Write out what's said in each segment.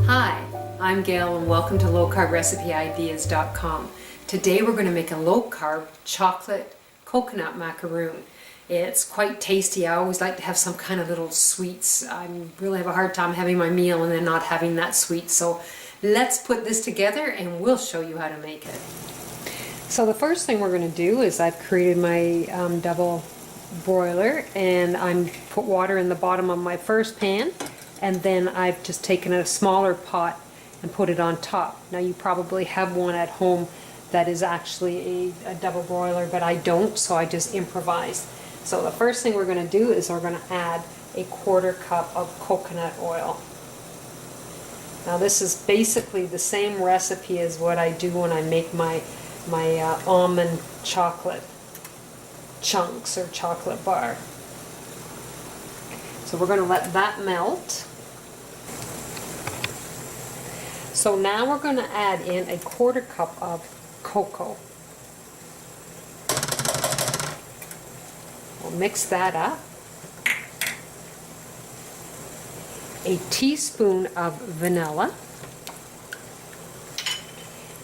Hi, I'm Gail and welcome to lowcarbrecipe.ideas.com. Today we're going to make a low-carb chocolate coconut macaroon. It's quite tasty. I always like to have some kind of little sweets. I really have a hard time having my meal and then not having that sweet. So let's put this together and we'll show you how to make it. So the first thing we're going to do is I've created my double broiler, and I'm put water in the bottom of my first pan, and then I've just taken a smaller pot and put it on top. Now you probably have one at home that is actually a double broiler, but I don't, so I just improvise. So the first thing we're going to do is we're going to add a 1/4 cup of coconut oil. Now this is basically the same recipe as what I do when I make my almond chocolate chunks or chocolate bar. So we're going to let that melt. So now we're going to add in a 1/4 cup of cocoa. We'll mix that up. A teaspoon of vanilla.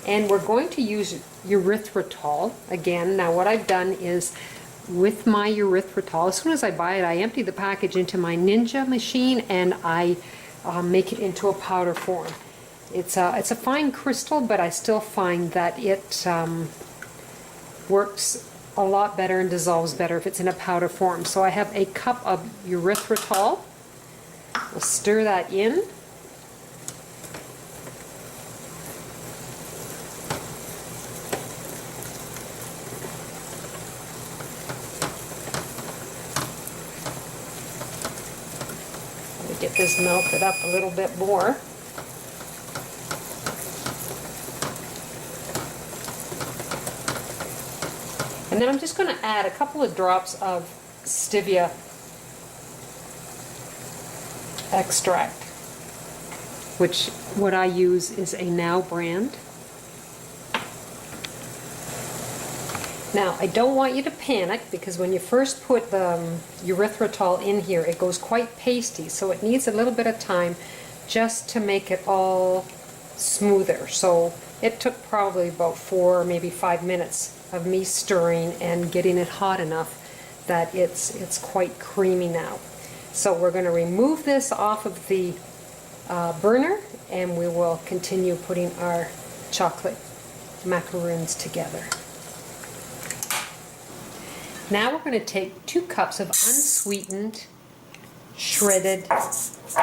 And we're going to use erythritol again. Now what I've done is, with my erythritol, as soon as I buy it, I empty the package into my Ninja machine and I make it into a powder form. It's a fine crystal, but I still find that it works a lot better and dissolves better if it's in a powder form. So I have a cup of erythritol. We'll stir that in. Get this melted up a little bit more. And then I'm just going to add a couple of drops of stevia extract, which what I use is a Now brand. Now, I don't want you to panic, because when you first put the erythritol in here, it goes quite pasty, so it needs a little bit of time just to make it all smoother. So it took probably about 4 or maybe 5 minutes of me stirring and getting it hot enough that it's quite creamy now. So we're going to remove this off of the burner, and we will continue putting our chocolate macaroons together. Now we're going to take 2 cups of unsweetened shredded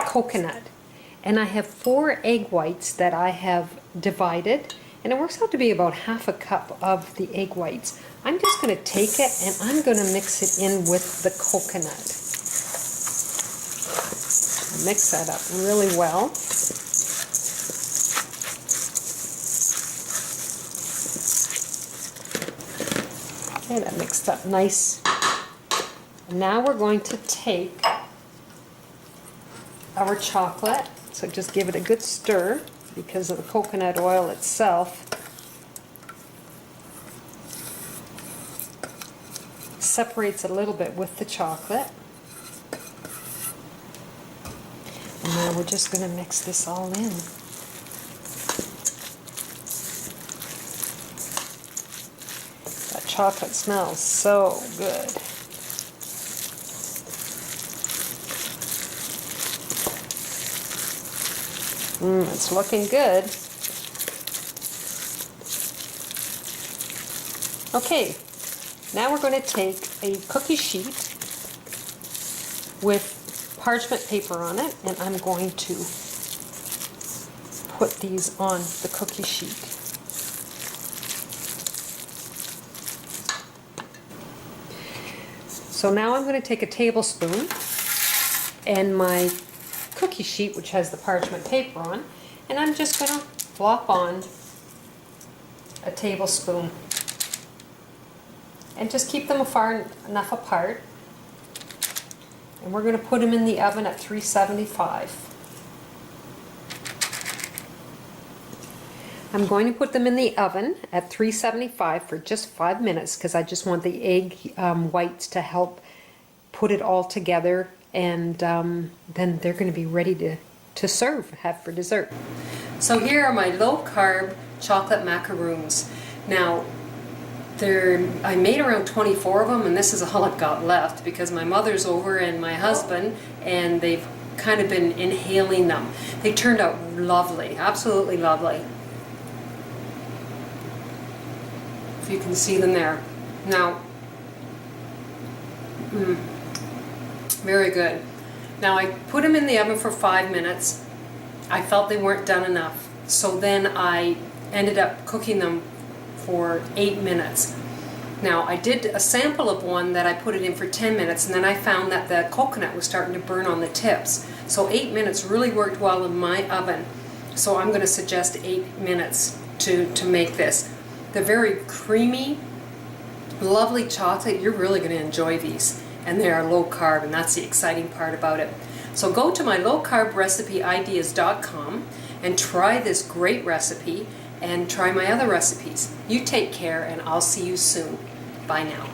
coconut, and I have 4 egg whites that I have divided, and it works out to be about 1/2 cup of the egg whites. I'm just going to take it and I'm going to mix it in with the coconut. Mix that up really well. Okay, that mixed up nice. Now we're going to take our chocolate, so just give it a good stir because of the coconut oil itself. Separates a little bit with the chocolate. And now we're just going to mix this all in. Chocolate smells so good. It's looking good. Okay, now we're going to take a cookie sheet with parchment paper on it, and I'm going to put these on the cookie sheet. So now I'm going to take a tablespoon and my cookie sheet, which has the parchment paper on, and I'm just going to flop on a tablespoon and just keep them far enough apart. And we're going to put them in the oven at 375. I'm going to put them in the oven at 375 for just 5 minutes, because I just want the egg whites to help put it all together, and then they're going to be ready to to serve, have for dessert. So here are my low-carb chocolate macaroons. Now, I made around 24 of them, and this is all I've got left because my mother's over and my husband, and they've kind of been inhaling them. They turned out lovely, absolutely lovely. If you can see them there. Now, very good. Now I put them in the oven for 5 minutes. I felt they weren't done enough, so then I ended up cooking them for 8 minutes. Now I did a sample of one that I put it in for 10 minutes, and then I found that the coconut was starting to burn on the tips. So 8 minutes really worked well in my oven. So I'm going to suggest 8 minutes to make this. They're very creamy, lovely chocolate. You're really going to enjoy these. And they are low carb, and that's the exciting part about it. So go to my lowcarbrecipe.ideas.com and try this great recipe and try my other recipes. You take care, and I'll see you soon. Bye now.